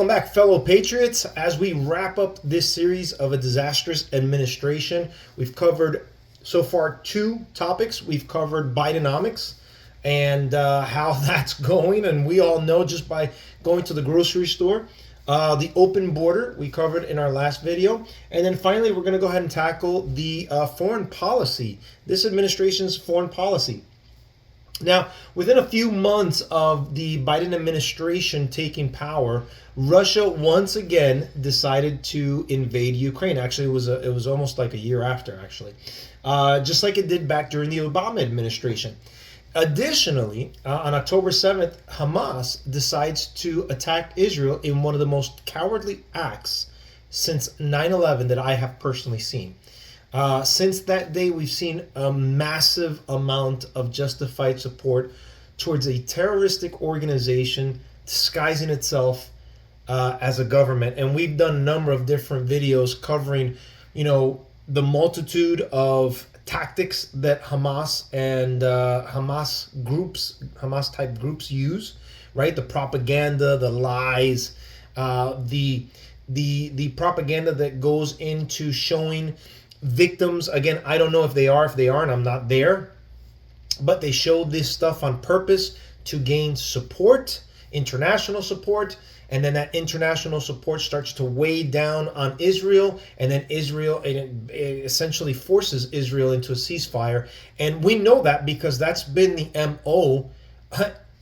Welcome back, fellow Patriots. As we wrap up this series of a disastrous administration, we've covered so far two topics. We've covered Bidenomics and how that's going. And we all know just by going to the grocery store, the open border we covered in our last video. And then finally, we're going to go ahead and tackle the foreign policy, this administration's foreign policy. Now, within a few months of the Biden administration taking power, Russia once again decided to invade Ukraine. Actually, it was almost like a year after, actually, just like it did back during the Obama administration. Additionally, on October 7th, Hamas decides to attack Israel in one of the most cowardly acts since 9/11 that I have personally seen. Since that day, we've seen a massive amount of justified support towards a terroristic organization disguising itself as a government. And we've done a number of different videos covering, the multitude of tactics that Hamas and Hamas type groups use, right? The propaganda, the lies, the propaganda that goes into showing victims. Again, I don't know if they aren't, I'm not there, but they show this stuff on purpose to gain support, international support, and then that international support starts to weigh down on Israel, and then it essentially forces Israel into a ceasefire. And we know that because that's been the MO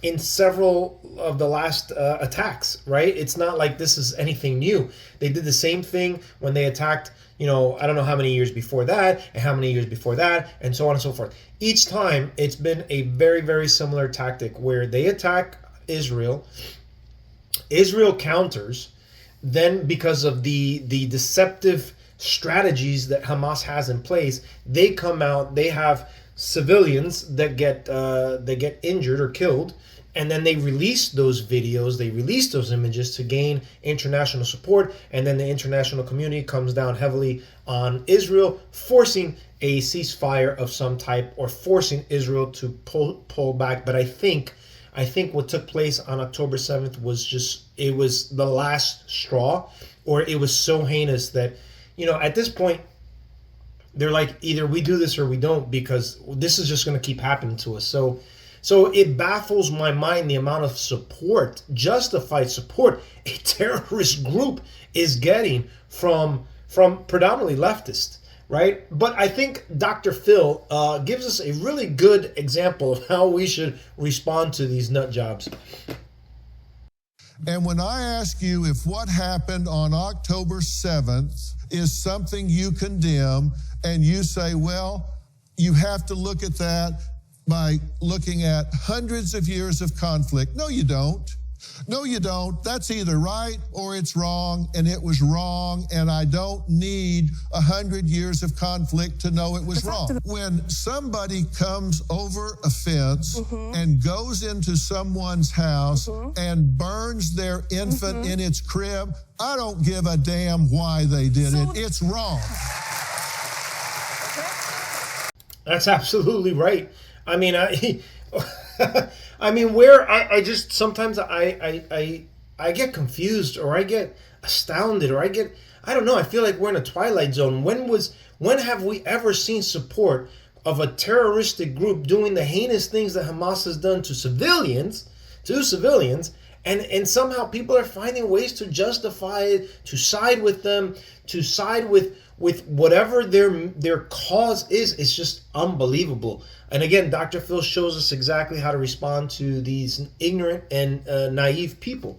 in several of the last attacks, right? It's not like this is anything new. They did the same thing when they attacked, I don't know how many years before that, and how many years before that, and so on and so forth. Each time, it's been a very, very similar tactic where they attack Israel, Israel counters, then because of the deceptive strategies that Hamas has in place, they come out, they have civilians that get injured or killed, and then they release those videos, they release those images to gain international support, and then the international community comes down heavily on Israel, forcing a ceasefire of some type or forcing Israel to pull back. But I think what took place on October 7th was it was the last straw, or it was so heinous that, at this point, they're like, either we do this or we don't, because this is just going to keep happening to us. So it baffles my mind the amount of support, justified support, a terrorist group is getting from predominantly leftists, right? But I think Dr. Phil gives us a really good example of how we should respond to these nut jobs. And when I ask you if what happened on October 7th is something you condemn, and you say, well, you have to look at that by looking at hundreds of years of conflict. No, you don't. No, you don't. That's either right or it's wrong, and it was wrong, and I don't need 100 years of conflict to know it was wrong. When somebody comes over a fence and goes into someone's house and burns their infant in its crib, I don't give a damn why they did it. It's wrong. That's absolutely right. I mean, I just sometimes I get confused, or I get astounded, or I don't know, I feel like we're in a twilight zone. When have we ever seen support of a terroristic group doing the heinous things that Hamas has done to civilians, and somehow people are finding ways to justify it, to side with them, to side with whatever their cause is? It's just unbelievable. And again, Dr. Phil shows us exactly how to respond to these ignorant and naive people.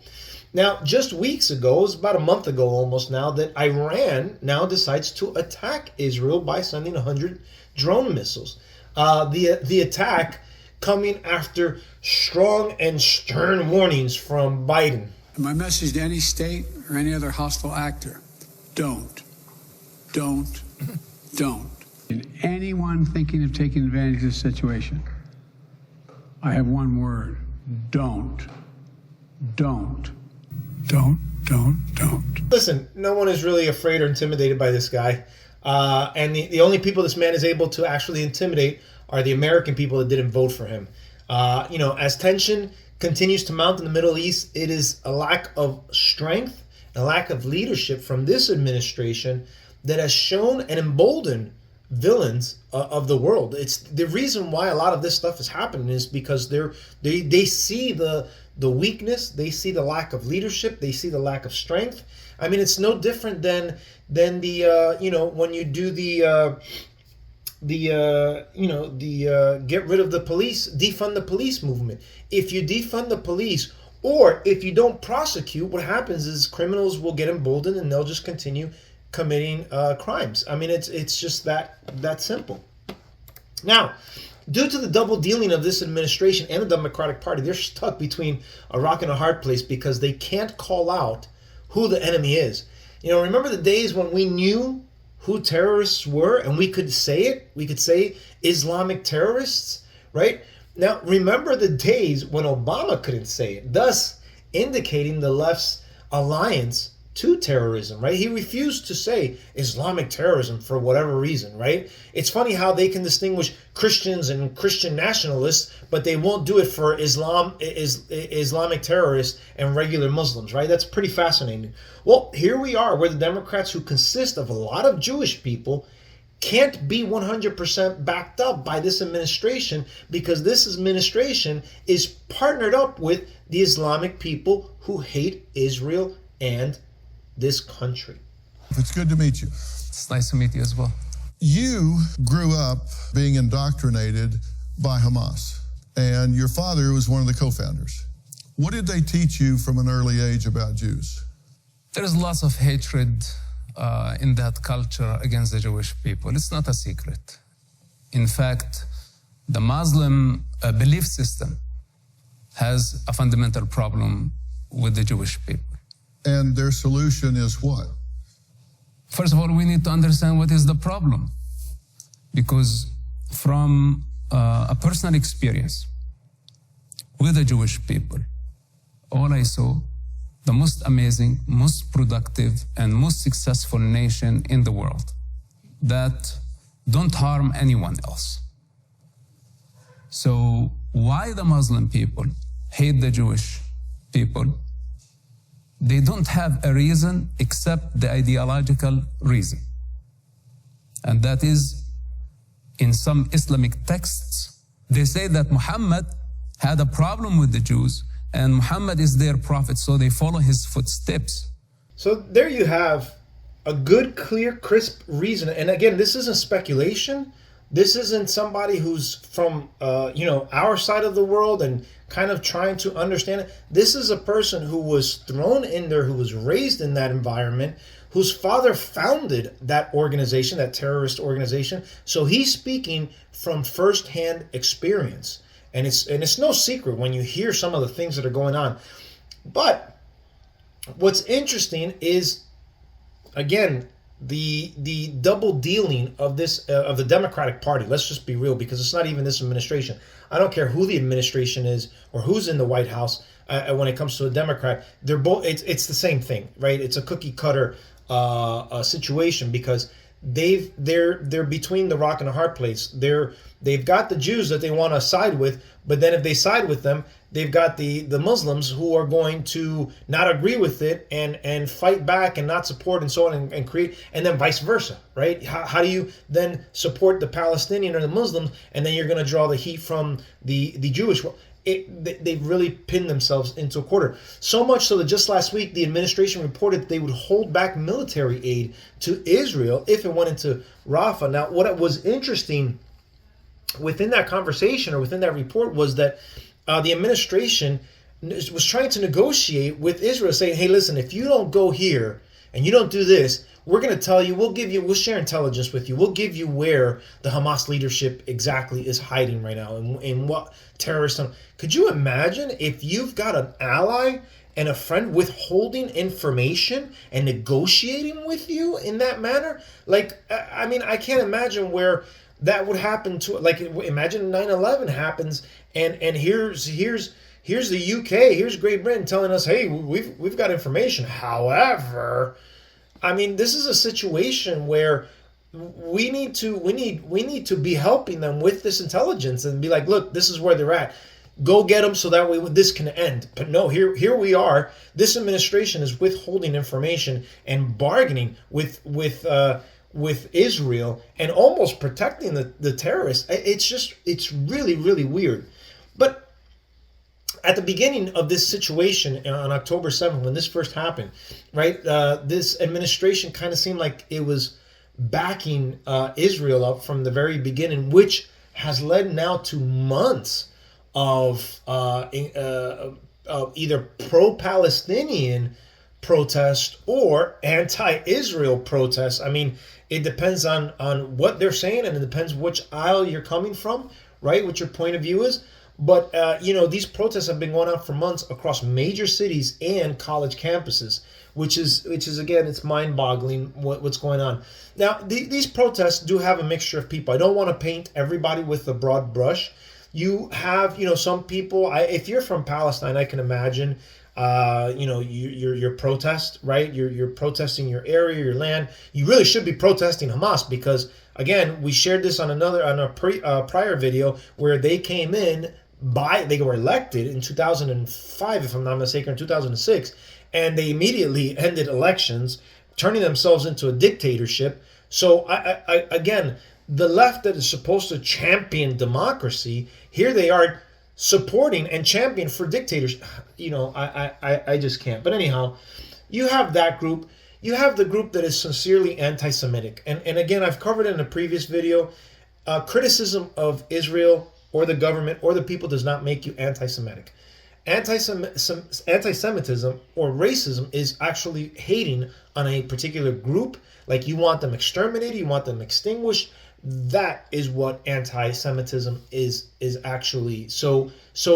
Now, just weeks ago, it was about a month ago almost now, that Iran now decides to attack Israel by sending 100 drone missiles. The attack coming after strong and stern warnings from Biden. My message to any state or any other hostile actor: don't. And anyone thinking of taking advantage of this situation, I have one word: don't. Listen, no one is really afraid or intimidated by this guy. And the only people this man is able to actually intimidate are the American people that didn't vote for him. As tension continues to mount in the Middle East, it is a lack of strength, a lack of leadership from this administration that has shown and emboldened villains of the world. It's the reason why a lot of this stuff is happening is because they see the weakness, they see the lack of leadership, they see the lack of strength. I mean, it's no different than the when you do the get rid of the police, defund the police movement. If you defund the police, or if you don't prosecute, what happens is criminals will get emboldened and they'll just continue committing crimes. I mean, it's just that simple. Now, due to the double dealing of this administration and the Democratic Party, they're stuck between a rock and a hard place because they can't call out who the enemy is. Remember the days when we knew who terrorists were and we could say it? We could say Islamic terrorists, right? Now, remember the days when Obama couldn't say it, thus indicating the left's alliance to terrorism, right? He refused to say Islamic terrorism for whatever reason, right? It's funny how they can distinguish Christians and Christian nationalists, but they won't do it for Islamic terrorists and regular Muslims, right? That's pretty fascinating. Well, here we are, where the Democrats, who consist of a lot of Jewish people, can't be 100% backed up by this administration because this administration is partnered up with the Islamic people who hate Israel and this country. It's good to meet you. It's nice to meet you as well. You grew up being indoctrinated by Hamas, and your father was one of the co-founders. What did they teach you from an early age about Jews? There's lots of hatred in that culture against the Jewish people. It's not a secret. In fact, the Muslim belief system has a fundamental problem with the Jewish people. And their solution is what? First of all, we need to understand what is the problem. Because from a personal experience with the Jewish people, all I saw, the most amazing, most productive, and most successful nation in the world that don't harm anyone else. So why the Muslim people hate the Jewish people? They don't have a reason except the ideological reason. And that is, in some Islamic texts, they say that Muhammad had a problem with the Jews and Muhammad is their prophet, so they follow his footsteps. So there you have a good, clear, crisp reason. And again, this isn't speculation. This isn't somebody who's from, our side of the world and kind of trying to understand it. This is a person who was thrown in there, who was raised in that environment, whose father founded that organization, that terrorist organization. So he's speaking from firsthand experience. And it's no secret when you hear some of the things that are going on. But what's interesting is, again, the double dealing of this of the Democratic Party. Let's just be real, because it's not even this administration. I don't care who the administration is or who's in the White House. When it comes to a Democrat, they're both. It's the same thing, right? It's a cookie cutter situation, because they're between the rock and a hard place. They've got the Jews that they want to side with, but then if they side with them, they've got the Muslims who are going to not agree with it and fight back and not support and so on and create, and then vice versa, right? How do you then support the Palestinian or the Muslims, and then you're going to draw the heat from the Jewish world? They've really pinned themselves into a corner. So much so that just last week, the administration reported that they would hold back military aid to Israel if it went into Rafah. Now, what was interesting within that conversation or within that report was that the administration was trying to negotiate with Israel, saying, hey, listen, if you don't go here and you don't do this, we're going to tell you, we'll share intelligence with you. We'll give you where the Hamas leadership exactly is hiding right now and what terrorists. Could you imagine if you've got an ally and a friend withholding information and negotiating with you in that manner? Like, I mean, I can't imagine where that would happen to, like, imagine 9/11 happens and here's the UK, here's Great Britain telling us, hey, we've got information. However, I mean, this is a situation where we need to be helping them with this intelligence and be like, look, this is where they're at. go get them so that way this can end. But no, here we are. This administration is withholding information and bargaining with Israel and almost protecting the terrorists. It's really, really weird. But at the beginning of this situation on October 7th, when this first happened, right, this administration kind of seemed like it was backing Israel up from the very beginning, which has led now to months of either pro-Palestinian protest or anti-Israel protest. I mean, it depends on what they're saying, and it depends which aisle you're coming from, right, what your point of view is. But, these protests have been going on for months across major cities and college campuses, which is again, it's mind-boggling what's going on. Now, these protests do have a mixture of people. I don't want to paint everybody with a broad brush. You have, some people, if you're from Palestine, I can imagine, your protest, right? You're protesting your area, your land. You really should be protesting Hamas because, again, we shared this on a prior video where they came in they were elected in 2005, if I'm not mistaken, or 2006, and they immediately ended elections, turning themselves into a dictatorship. So again, the left that is supposed to champion democracy, here they are supporting and championing for dictators. I just can't. But anyhow, you have that group. You have the group that is sincerely anti-Semitic. And again, I've covered it in a previous video. Criticism of Israel or the government or the people does not make you anti-Semitic. Anti-Semitism or racism is actually hating on a particular group. Like you want them exterminated, you want them extinguished. That is what anti-Semitism is actually. So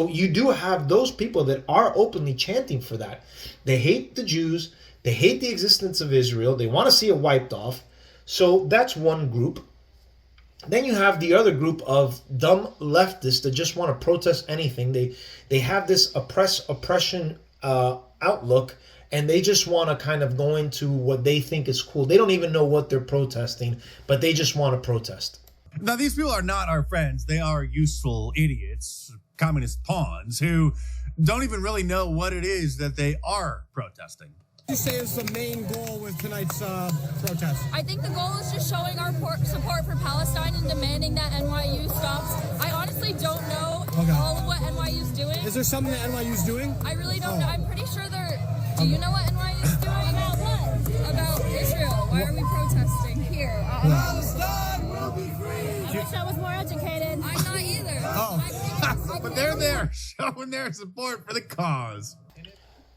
you do have those people that are openly chanting for that. They hate the Jews. They hate the existence of Israel. They want to see it wiped off. So that's one group. Then you have the other group of dumb leftists that just want to protest anything. They have this oppression outlook, and they just want to kind of go into what they think is cool. They don't even know what they're protesting, but they just want to protest. Now, these people are not our friends. They are useful idiots, communist pawns, who don't even really know what it is that they are protesting. What do you say is the main goal with tonight's protest? I think the goal is just showing our support for Palestine and demanding that NYU stops. I honestly don't know all of what NYU is doing. Is there something that NYU is doing? I really don't know. I'm pretty sure they're... Do you know what NYU is doing? About what? About Israel. Why are we protesting here? Palestine will be free! I wish I was more educated. I'm not either. But they're there showing their support for the cause.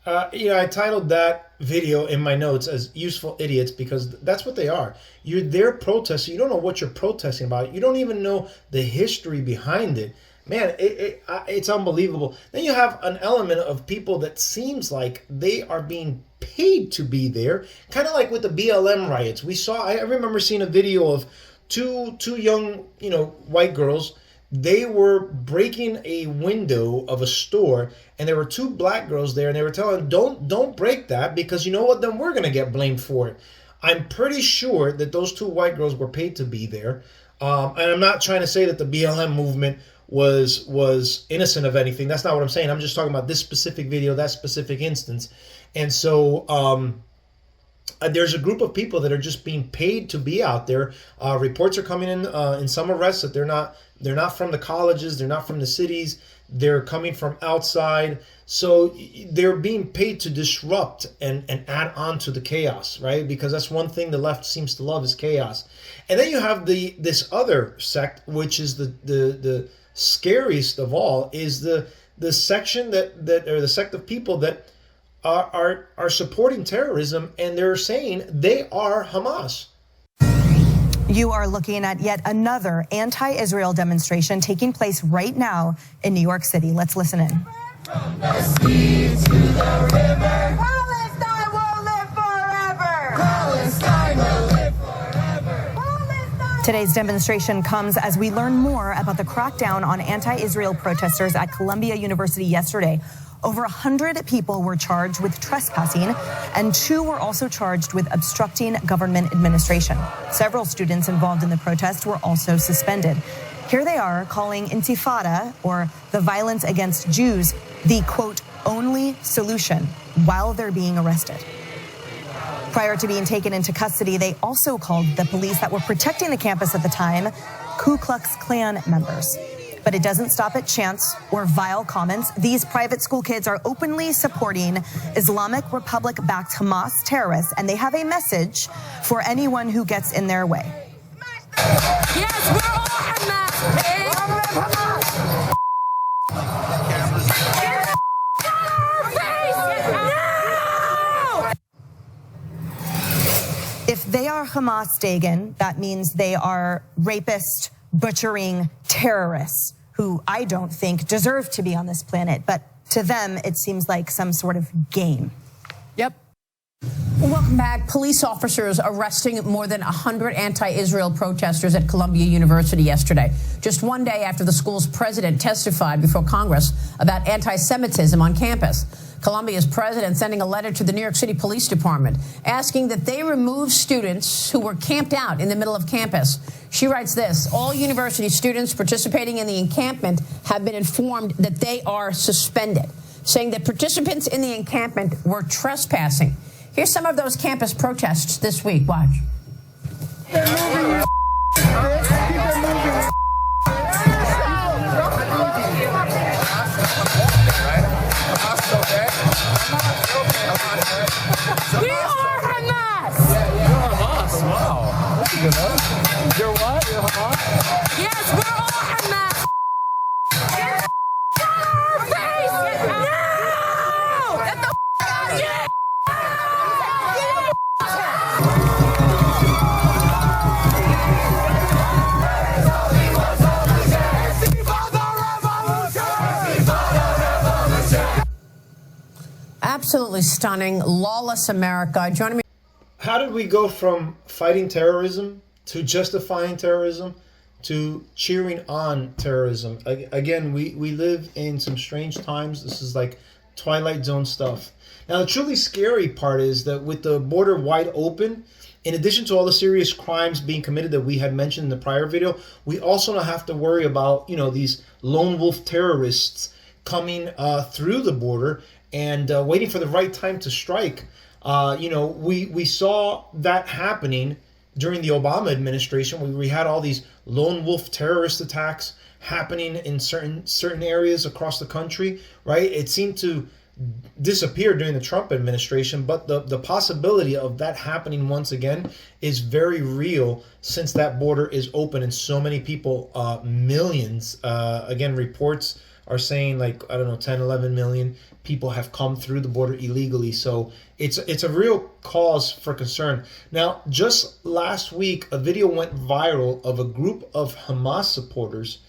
I titled that video in my notes as useful idiots because that's what they are. You're there protesting. You don't know what you're protesting about. You don't even know the history behind it. Man, it's unbelievable. Then you have an element of people that seems like they are being paid to be there. Kind of like with the BLM riots. I remember seeing a video of two young, white girls. They were breaking a window of a store, and there were two black girls there, and they were telling them, don't break that, because you know what, then we're going to get blamed for it. I'm pretty sure that those two white girls were paid to be there. And I'm not trying to say that the BLM movement was innocent of anything. That's not what I'm saying. I'm just talking about this specific video, that specific instance. And so there's a group of people that are just being paid to be out there. Reports are coming in some arrests that they're not from the colleges, they're not from the cities, they're coming from outside. So they're being paid to disrupt and add on to the chaos, right? Because that's one thing the left seems to love is chaos. And then you have this other sect, which is the scariest of all, is the section that or the sect of people that are supporting terrorism, and they're saying they are Hamas. You are looking at yet another anti-Israel demonstration taking place right now in New York City. Let's listen in. From the sea to the river, Palestine will live forever. Palestine will live forever. Palestine. Today's demonstration comes as we learn more about the crackdown on anti-Israel protesters at Columbia University yesterday. Over 100 people were charged with trespassing, and 2 were also charged with obstructing government administration. Several students involved in the protest were also suspended. Here they are calling Intifada, or the violence against Jews, the, quote, only solution while they're being arrested. Prior to being taken into custody, they also called the police that were protecting the campus at the time Ku Klux Klan members. But it doesn't stop at chants or vile comments. These private school kids are openly supporting Islamic Republic-backed Hamas terrorists, and they have a message for anyone who gets in their way. Yes, we're all Hamas. If they are Hamas, Dagan, that means they are rapist, butchering terrorists who I don't think deserve to be on this planet. But to them, it seems like some sort of game. Yep. Welcome back. Police officers arresting more than 100 anti-Israel protesters at Columbia University yesterday, just one day after the school's president testified before Congress about anti-Semitism on campus. Columbia's president sending a letter to the New York City Police Department asking that they remove students who were camped out in the middle of campus. She writes this: all university students participating in the encampment have been informed that they are suspended, saying that participants in the encampment were trespassing. Here's some of those campus protests this week. Watch. We are Hamas. You're Hamas. Wow. That's good, huh? You're what? You're Hamas? Yes, we're all Hamas. Get the out of our face! No! Get the out of here! Absolutely stunning, lawless America. Joining me. How did we go from fighting terrorism to justifying terrorism to cheering on terrorism? Again, we live in some strange times. This is like Twilight Zone stuff. Now, the truly scary part is that with the border wide open, in addition to all the serious crimes being committed that we had mentioned in the prior video, we also don't have to worry about, these lone wolf terrorists coming through the border and waiting for the right time to strike. We saw that happening during the Obama administration. We had all these lone wolf terrorist attacks happening in certain areas across the country, right? It seemed to disappear during the Trump administration, but the possibility of that happening once again is very real since that border is open and so many people, millions, again, reports are saying 10, 11 million people have come through the border illegally. So it's a real cause for concern. Now, just last week, a video went viral of a group of Hamas supporters.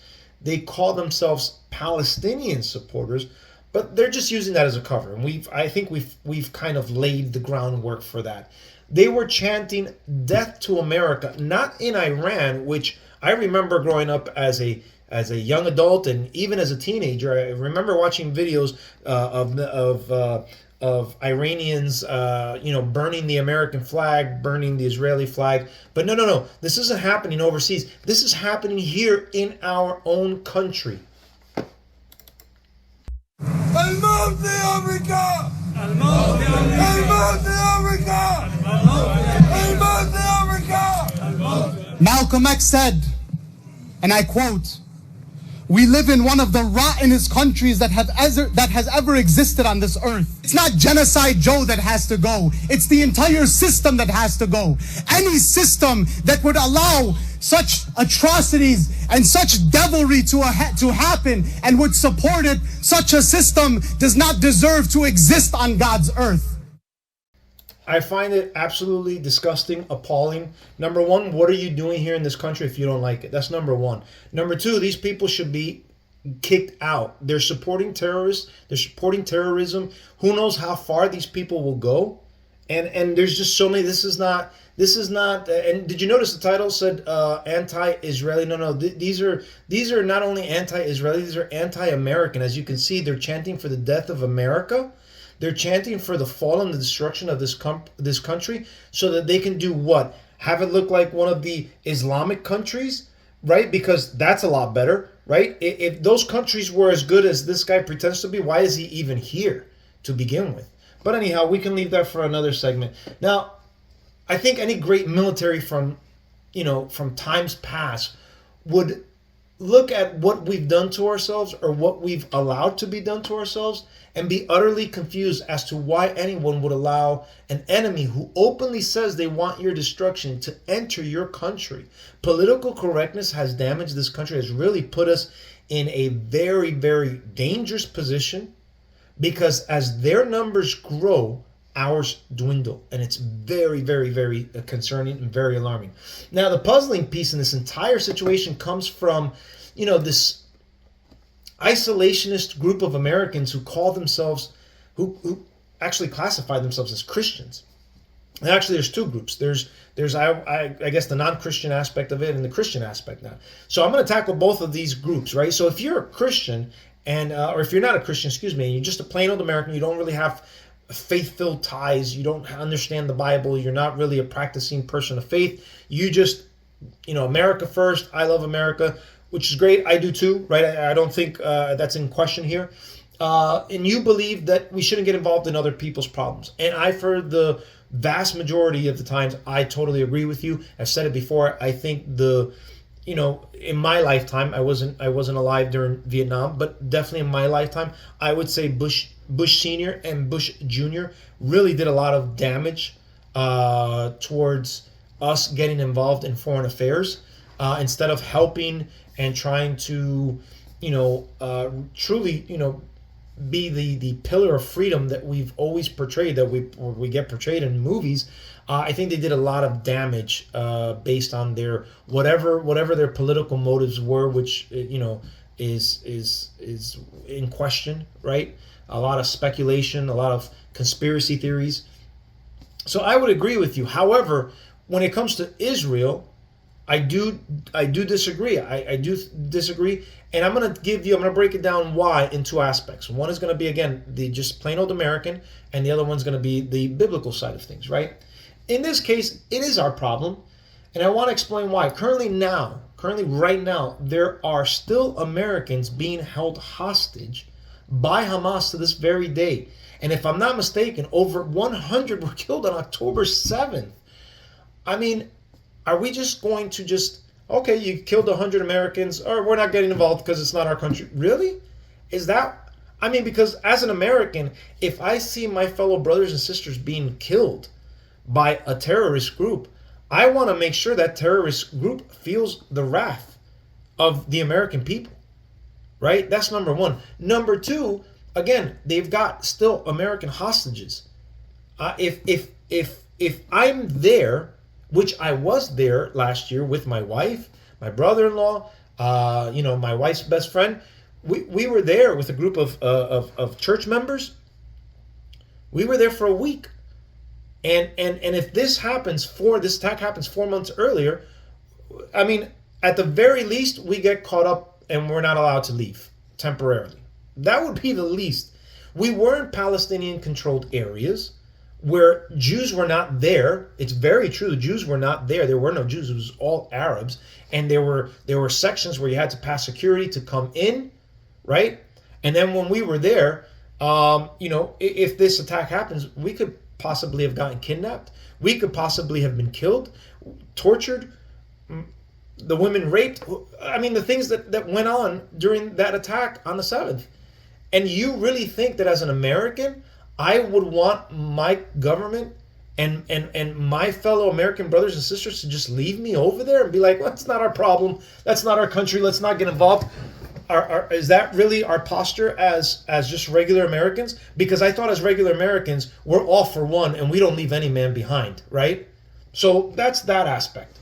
They call themselves Palestinian supporters, but they're just using that as a cover. And I think we've kind of laid the groundwork for that. They were chanting "Death to America," not in Iran, which I remember growing up as a young adult and even as a teenager. I remember watching videos of Iranians, burning the American flag, burning the Israeli flag. But no. This isn't happening overseas. This is happening here in our own country. الموت لأمريكا الموت لأمريكا الموت لأمريكا. Malcolm X said, and I quote, "We live in one of the rottenest countries that has ever existed on this earth. It's not Genocide Joe that has to go. It's the entire system that has to go. Any system that would allow such atrocities and such devilry to happen and would support it, such a system does not deserve to exist on God's earth." I find it absolutely disgusting, appalling. Number one, what are you doing here in this country if you don't like it? That's number one. Number two, these people should be kicked out. They're supporting terrorists. They're supporting terrorism. Who knows how far these people will go? And there's just so many. This is not. And did you notice the title said anti-Israeli? No. These are not only anti-Israeli. These are anti-American. As you can see, they're chanting for the death of America. They're chanting for the fall and the destruction of this country so that they can do what? Have it look like one of the Islamic countries? right? Because that's a lot better, right? If those countries were as good as this guy pretends to be, why is he even here to begin with? But anyhow, we can leave that for another segment. Now, I think any great military from times past would look at what we've done to ourselves or what we've allowed to be done to ourselves and be utterly confused as to why anyone would allow an enemy who openly says they want your destruction to enter your country. Political correctness has damaged this country, has really put us in a very, very dangerous position, because as their numbers grow, ours dwindle, and it's very, very, very concerning and very alarming. Now, the puzzling piece in this entire situation comes from, this isolationist group of Americans who call themselves, who actually classify themselves as Christians. And actually, there's two groups. There's I guess the non-Christian aspect of it and the Christian aspect now. So I'm going to tackle both of these groups, right? So if you're a Christian or if you're not a Christian, and you're just a plain old American, you don't really have faith-filled ties, you don't understand the Bible, you're not really a practicing person of faith, you just, America first, I love America, which is great, I do too, right? I don't think that's in question here. And you believe that we shouldn't get involved in other people's problems. And for the vast majority of the times, I totally agree with you. I've said it before, I think in my lifetime, I wasn't alive during Vietnam, but definitely in my lifetime, I would say Bush Sr. and Bush Jr. really did a lot of damage towards us getting involved in foreign affairs instead of helping and trying to, truly, be the pillar of freedom that we've always portrayed, that we get portrayed in movies. I think they did a lot of damage based on their whatever their political motives were, which is in question, right? A lot of speculation, a lot of conspiracy theories. So I would agree with you. However, when it comes to Israel, I do disagree. I do disagree, and I'm gonna break it down why in two aspects. One is gonna be, again, the just plain old American, and the other one's gonna be the biblical side of things, right? In this case, it is our problem, and I want to explain why. Currently right now, there are still Americans being held hostage by Hamas to this very day. And if I'm not mistaken, over 100 were killed on October 7th. I mean, are we just going to okay, you killed 100 Americans, or we're not getting involved because it's not our country? Really? Is that, because as an American, if I see my fellow brothers and sisters being killed by a terrorist group, I want to make sure that terrorist group feels the wrath of the American people, right? That's number one. Number two, again, they've got still American hostages. If I'm there, which I was there last year with my wife, my brother-in-law, my wife's best friend, we were there with a group of church members. We were there for a week. And if this attack happens 4 months earlier, at the very least, we get caught up and we're not allowed to leave temporarily. That would be the least. We were in Palestinian-controlled areas where Jews were not there. It's very true. The Jews were not there. There were no Jews. It was all Arabs. And there were sections where you had to pass security to come in, right? And then when we were there, if this attack happens, we could possibly have gotten kidnapped. We could possibly have been killed, tortured, the women raped. The things that went on during that attack on the 7th. And you really think that as an American, I would want my government and my fellow American brothers and sisters to just leave me over there and be like, well, that's not our problem. That's not our country. Let's not get involved. Is that really our posture as just regular Americans? Because I thought as regular Americans, we're all for one and we don't leave any man behind, right? So that's that aspect.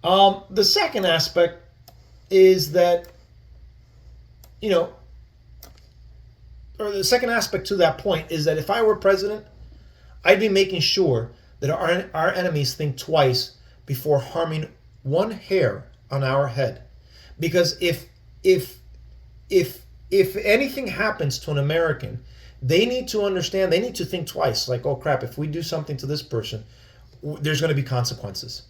The second aspect is that, or the second aspect to that point is that if I were president, I'd be making sure that our enemies think twice before harming one hair on our head. Because if anything happens to an American, they need to understand, they need to think twice. Like, oh crap, if we do something to this person, there's going to be consequences.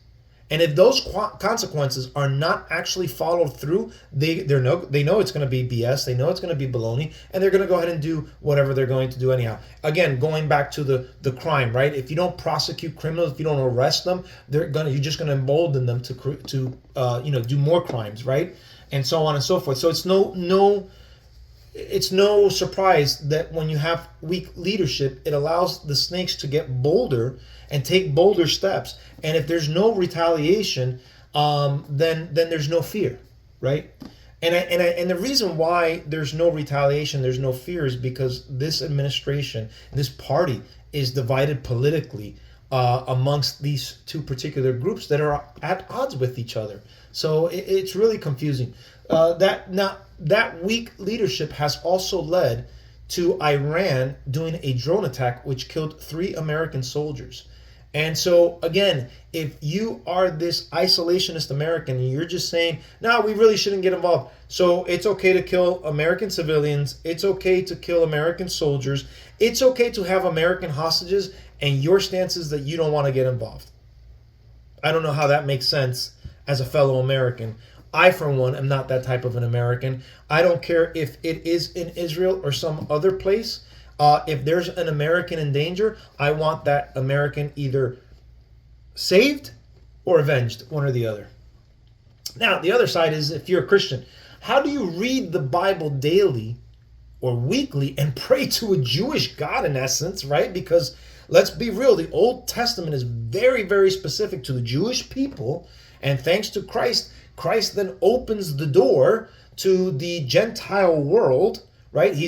And if those consequences are not actually followed through, they know it's going to be BS. They know it's going to be baloney, and they're going to go ahead and do whatever they're going to do anyhow. Again, going back to the crime, right? If you don't prosecute criminals, if you don't arrest them, you're just going to embolden them to do more crimes, right? And so on and so forth. So it's no surprise that when you have weak leadership, it allows the snakes to get bolder and take bolder steps. And if there's no retaliation, then there's no fear, right? And the reason why there's no retaliation, there's no fear, is because this administration, this party, is divided politically amongst these two particular groups that are at odds with each other. So it's really confusing. That weak leadership has also led to Iran doing a drone attack which killed 3 American soldiers. And so, again, if you are this isolationist American and you're just saying, no, we really shouldn't get involved. So it's okay to kill American civilians. It's okay to kill American soldiers. It's okay to have American hostages. And your stance is that you don't want to get involved. I don't know how that makes sense as a fellow American. I, for one, am not that type of an American. I don't care if it is in Israel or some other place. If there's an American in danger, I want that American either saved or avenged, one or the other. Now, the other side is, if you're a Christian, how do you read the Bible daily or weekly and pray to a Jewish God, in essence, right? Because let's be real, the Old Testament is very, very specific to the Jewish people. And thanks to Christ, Christ then opens the door to the Gentile world, right? And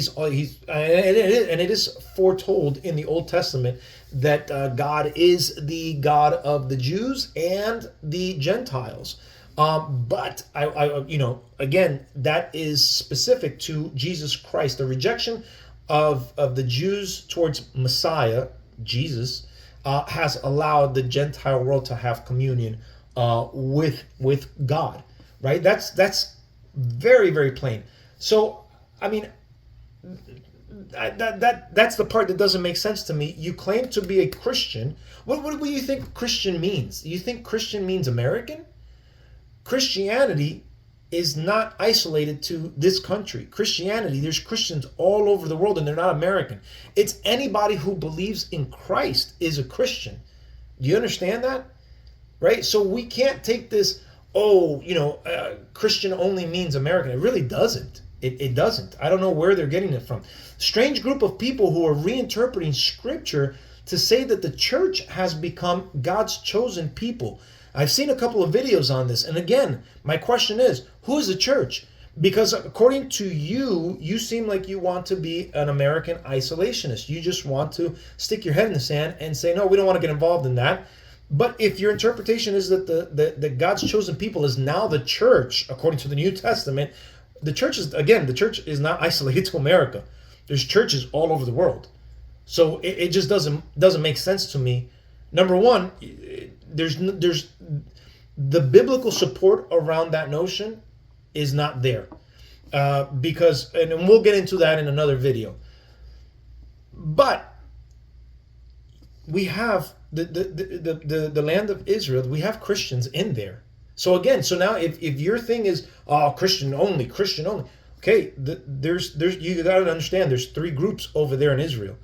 it is foretold in the Old Testament that God is the God of the Jews and the Gentiles. But again, that is specific to Jesus Christ. The rejection of the Jews towards Messiah, Jesus, has allowed the Gentile world to have communion with God, right? That's very, very plain. So, I mean, that's the part that doesn't make sense to me. You claim to be a Christian. What do you think Christian means? Do you think Christian means American? Christianity is not isolated to this country. Christianity, there's Christians all over the world, and they're not American. It's anybody who believes in Christ is a Christian. Do you understand that? Right? So we can't take this, Christian only means American. It really doesn't. It doesn't. I don't know where they're getting it from. Strange group of people who are reinterpreting scripture to say that the church has become God's chosen people. I've seen a couple of videos on this. And again, my question is, who is the church? Because according to you, you seem like you want to be an American isolationist. You just want to stick your head in the sand and say, no, we don't want to get involved in that. But if your interpretation is that the God's chosen people is now the church, according to the New Testament, the church is not isolated to America. There's churches all over the world. So it just doesn't make sense to me. Number one, there's the biblical support around that notion is not there, because, and we'll get into that in another video. But we have the land of Israel. We have Christians in there. So again, now if your thing is Christian only, okay, there's you gotta understand there's 3 groups over there in Israel.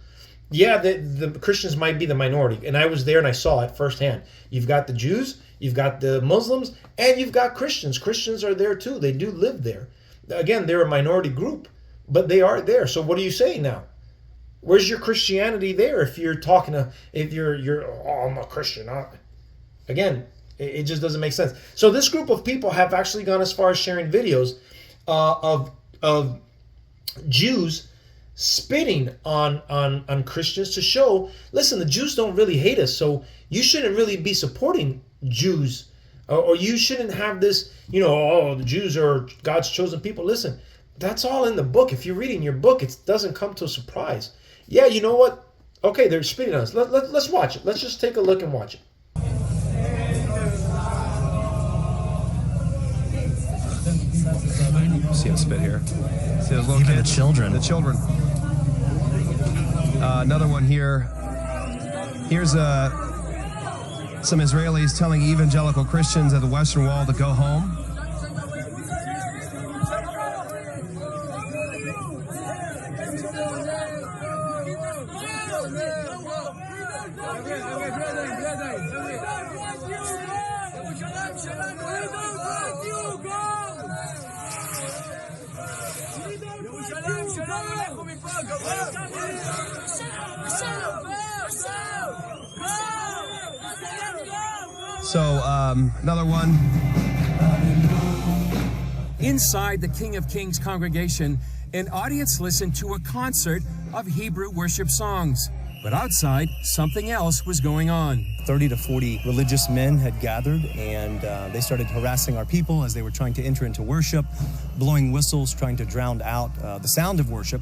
Yeah, the Christians might be the minority, and I was there and I saw it firsthand. You've got the Jews, you've got the Muslims, and you've got Christians. Christians are there too. They do live there. Again, they're a minority group, but they are there. So what are you saying now? Where's your Christianity there? If you're talking to, I'm a Christian. Again, it just doesn't make sense. So this group of people have actually gone as far as sharing videos of Jews spitting on Christians to show, listen, the Jews don't really hate us, so you shouldn't really be supporting Jews, or you shouldn't have this, the Jews are God's chosen people. Listen, that's all in the book. If you're reading your book, it doesn't come to a surprise. Yeah, you know what? Okay, they're spitting on us. Let's watch it. Let's just take a look and watch it. See him spit here. See those little kids? The children. Another one here. Here's Some Israelis telling evangelical Christians at the Western Wall to go home. So, another one. Inside the King of Kings congregation, an audience listened to a concert of Hebrew worship songs. But outside, something else was going on. 30 to 40 religious men had gathered, and they started harassing our people as they were trying to enter into worship, blowing whistles, trying to drown out the sound of worship.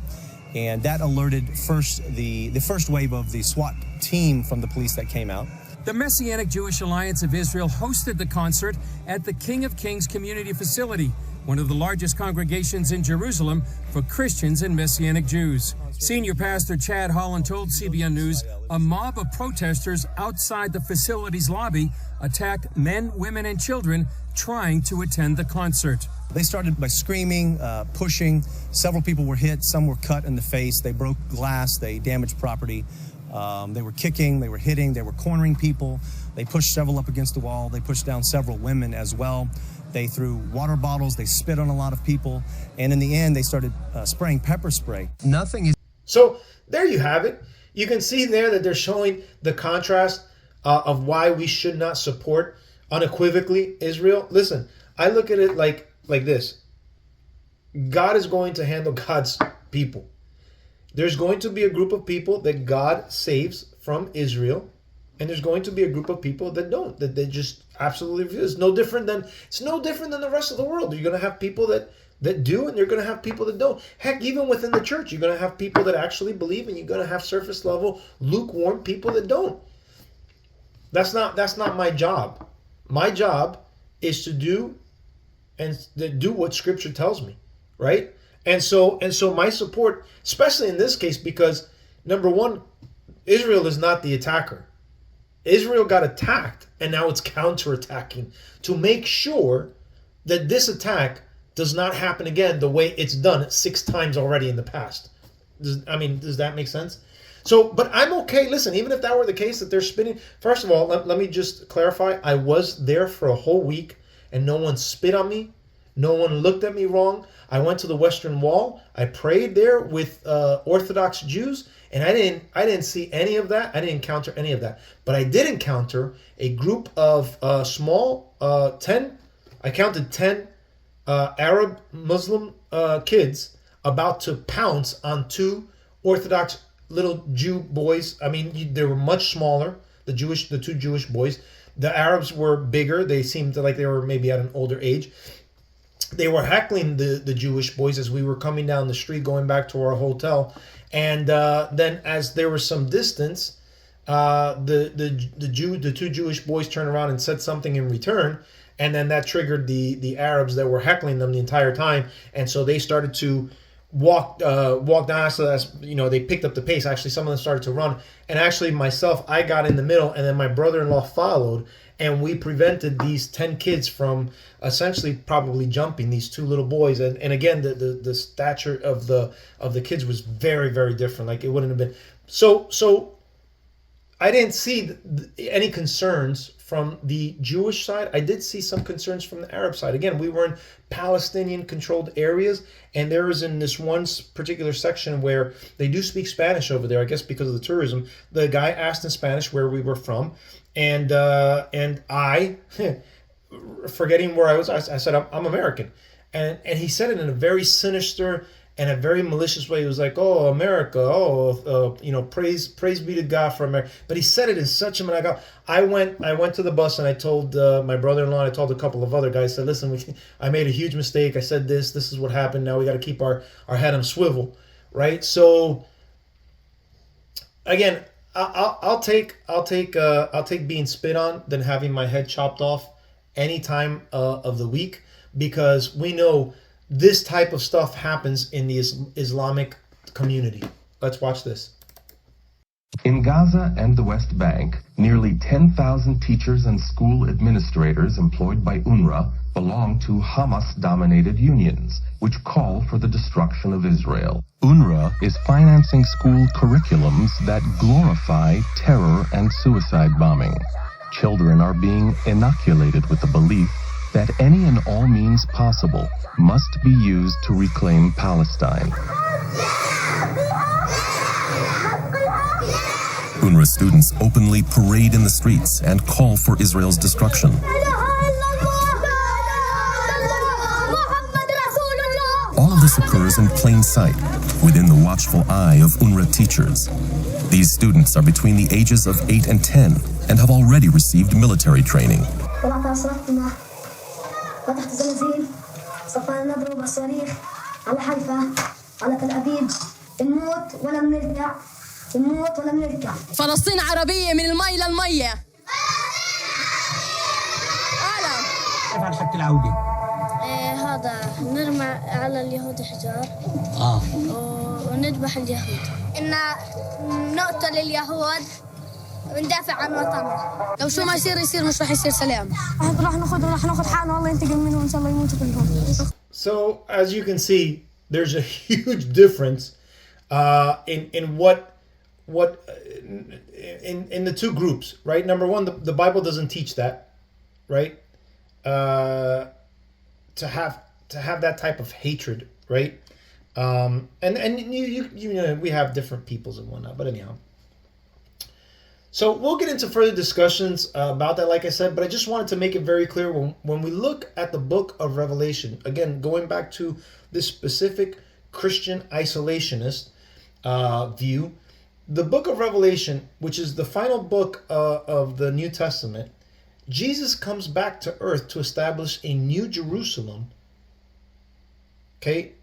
And that alerted the first wave of the SWAT team from the police that came out. The Messianic Jewish Alliance of Israel hosted the concert at the King of Kings Community Facility, one of the largest congregations in Jerusalem for Christians and Messianic Jews. Senior Pastor Chad Holland told CBN News a mob of protesters outside the facility's lobby attacked men, women, and children trying to attend the concert. They started by screaming, pushing. Several people were hit. Some were cut in the face. They broke glass. They damaged property. They were kicking. They were hitting. They were cornering people. They pushed several up against the wall. They pushed down several women as well. They threw water bottles. They spit on a lot of people. And in the end, they started spraying pepper spray. Nothing is... So there you have it. You can see there that they're showing the contrast of why we should not support unequivocally Israel. Listen, I look at it like this. God is going to handle God's people. There's going to be a group of people that God saves from Israel, and there's going to be a group of people that don't, that they just absolutely refuse. It's no different than the rest of the world. You're going to have people that do, and you're going to have people that don't. Heck, even within the church, you're going to have people that actually believe, and you're going to have surface level, lukewarm people that don't. That's not my job. My job is to do what Scripture tells me, right? And so my support, especially in this case, because number one, Israel is not the attacker. Israel got attacked, and now it's counterattacking to make sure that this attack does not happen again the way it's done 6 times already in the past. Does that make sense? So, but I'm okay. Listen, even if that were the case that they're spitting, first of all, let me just clarify. I was there for a whole week, and no one spit on me. No one looked at me wrong. I went to the Western Wall. I prayed there with Orthodox Jews, and I didn't see any of that. I didn't encounter any of that. But I did encounter a group of 10. I counted 10 Arab Muslim kids about to pounce on 2 Orthodox little Jew boys. I mean, they were much smaller. The 2 Jewish boys. The Arabs were bigger. They seemed like they were maybe at an older age. They were heckling the Jewish boys as we were coming down the street going back to our hotel. And then as there was some distance, the 2 Jewish boys turned around and said something in return. And then that triggered the Arabs that were heckling them the entire time. And so they started to walk down. So that's, they picked up the pace. Actually, some of them started to run. And actually myself, I got in the middle, and then my brother-in-law followed. And we prevented these 10 kids from essentially probably jumping these 2 little boys. And again, the stature of the kids was very, very different. Like it wouldn't have been. So I didn't see any concerns from the Jewish side. I did see some concerns from the Arab side. Again, we were in Palestinian-controlled areas, and there was in this one particular section where they do speak Spanish over there, I guess because of the tourism. The guy asked in Spanish where we were from, and I, forgetting where I was, I said, I'm American. And he said it in a very sinister and a very malicious way. He was like, "Oh, America! Oh, praise be to God for America." But he said it in such a manner. I went to the bus and I told my brother-in-law. And I told a couple of other guys. I said, "Listen, I made a huge mistake. I said this. This is what happened. Now we got to keep our head on swivel, right?" So again, I'll take being spit on than having my head chopped off any time of the week, because we know this type of stuff happens in the Islamic community. Let's watch this. In Gaza and the West Bank, nearly 10,000 teachers and school administrators employed by UNRWA belong to Hamas-dominated unions, which call for the destruction of Israel. UNRWA is financing school curriculums that glorify terror and suicide bombing. Children are being inoculated with the belief that any and all means possible must be used to reclaim Palestine. UNRWA students openly parade in the streets and call for Israel's destruction. All of this occurs in plain sight, within the watchful eye of UNRWA teachers. These students are between the ages of 8 and 10 and have already received military training. فلسطين عربية من المي للمية. كيف عن حق العودة؟ هذا نرمى على اليهود حجار وندبح اليهود إن نقتل اليهود وندافع عن وطننا. لو شو ما يصير مش راح يصير سلام. راح ناخذ حقنا والله ينتقم منهم إن شاء الله يموتوا كلهم. So as you can see, there's a huge difference in what in the two groups, right? Number one, the Bible doesn't teach that, right? To have that type of hatred, right? And you know, we have different peoples and whatnot, but anyhow. So we'll get into further discussions about that, like I said, but I just wanted to make it very clear when we look at the book of Revelation, again, going back to this specific Christian isolationist view, the book of Revelation, which is the final book of the New Testament, Jesus comes back to earth to establish a new Jerusalem, okay?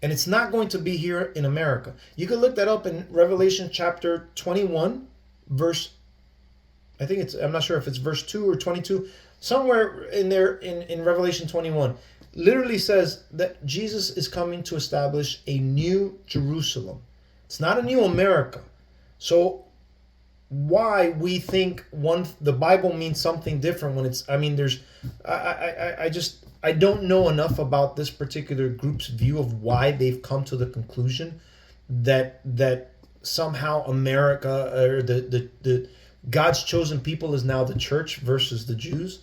And it's not going to be here in America. You can look that up in Revelation chapter 21, verse, I think it's, I'm not sure if it's verse 2 or 22, somewhere in there in Revelation 21, literally says that Jesus is coming to establish a new Jerusalem. It's not a new America. So why we think the Bible means something different when it's, I mean, there's, I don't know enough about this particular group's view of why they've come to the conclusion that somehow America or the God's chosen people is now the church versus the Jews.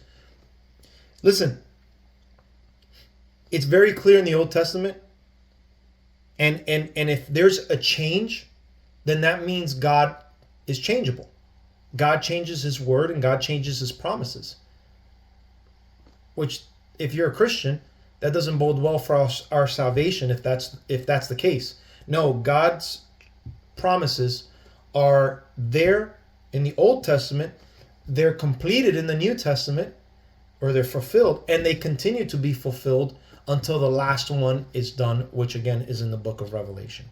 Listen, it's very clear in the Old Testament, and if there's a change, then that means God is changeable. God changes his word and God changes his promises. Which, if you're a Christian, that doesn't bode well for our salvation if that's the case. No, God's promises are there in the Old Testament, they're completed in the New Testament, or they're fulfilled, and they continue to be fulfilled until the last one is done, which again is in the book of Revelation.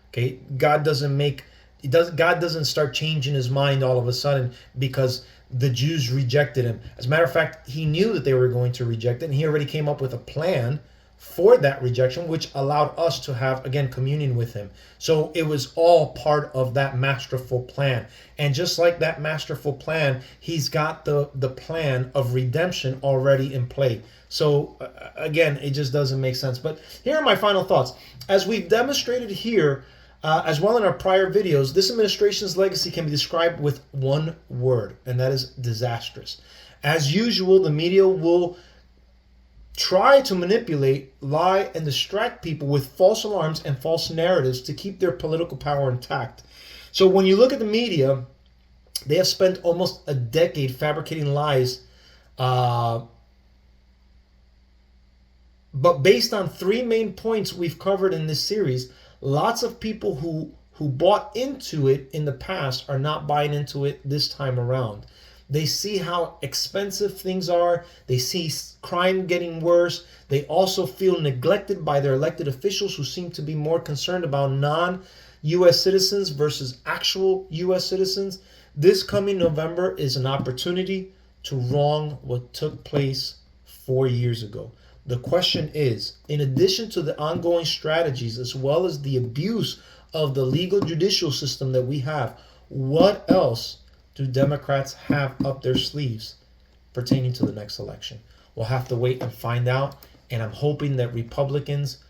Okay, God doesn't start changing his mind all of a sudden because the Jews rejected him. As a matter of fact, he knew that they were going to reject it, and he already came up with a plan for that rejection, which allowed us to have, again, communion with him. So it was all part of that masterful plan. And just like that masterful plan, he's got the plan of redemption already in play. So again, it just doesn't make sense. But here are my final thoughts. As we've demonstrated here, as well in our prior videos, this administration's legacy can be described with one word, and that is disastrous. As usual, the media will try to manipulate, lie, and distract people with false alarms and false narratives to keep their political power intact. So when you look at the media, they have spent almost a decade fabricating lies, but based on three main points we've covered in this series, lots of people who bought into it in the past are not buying into it this time around. They see how expensive things are. They see crime getting worse. They also feel neglected by their elected officials who seem to be more concerned about non-U.S. citizens versus actual U.S. citizens. This coming November is an opportunity to wrong what took place 4 years ago. The question is, in addition to the ongoing strategies as well as the abuse of the legal judicial system that we have, What else do Democrats have up their sleeves pertaining to the next election? We'll have to wait and find out. And I'm hoping that Republicans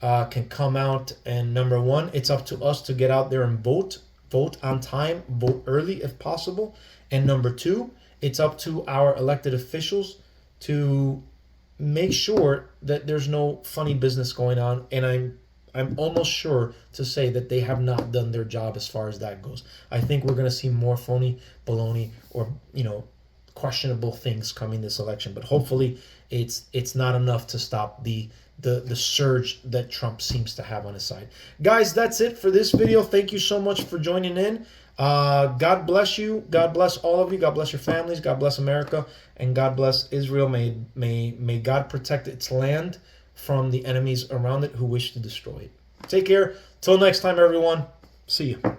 can come out. And number one, it's up to us to get out there and vote on time, vote early if possible. And number two, it's up to our elected officials to make sure that there's no funny business going on. And I'm almost sure to say that they have not done their job as far as that goes. I think we're going to see more phony, baloney, or questionable things coming this election. But hopefully, it's not enough to stop the surge that Trump seems to have on his side. Guys, that's it for this video. Thank you so much for joining in. God bless you. God bless all of you. God bless your families. God bless America. And God bless Israel. May God protect its land from the enemies around it who wish to destroy it. Take care. Till next time, everyone. See you.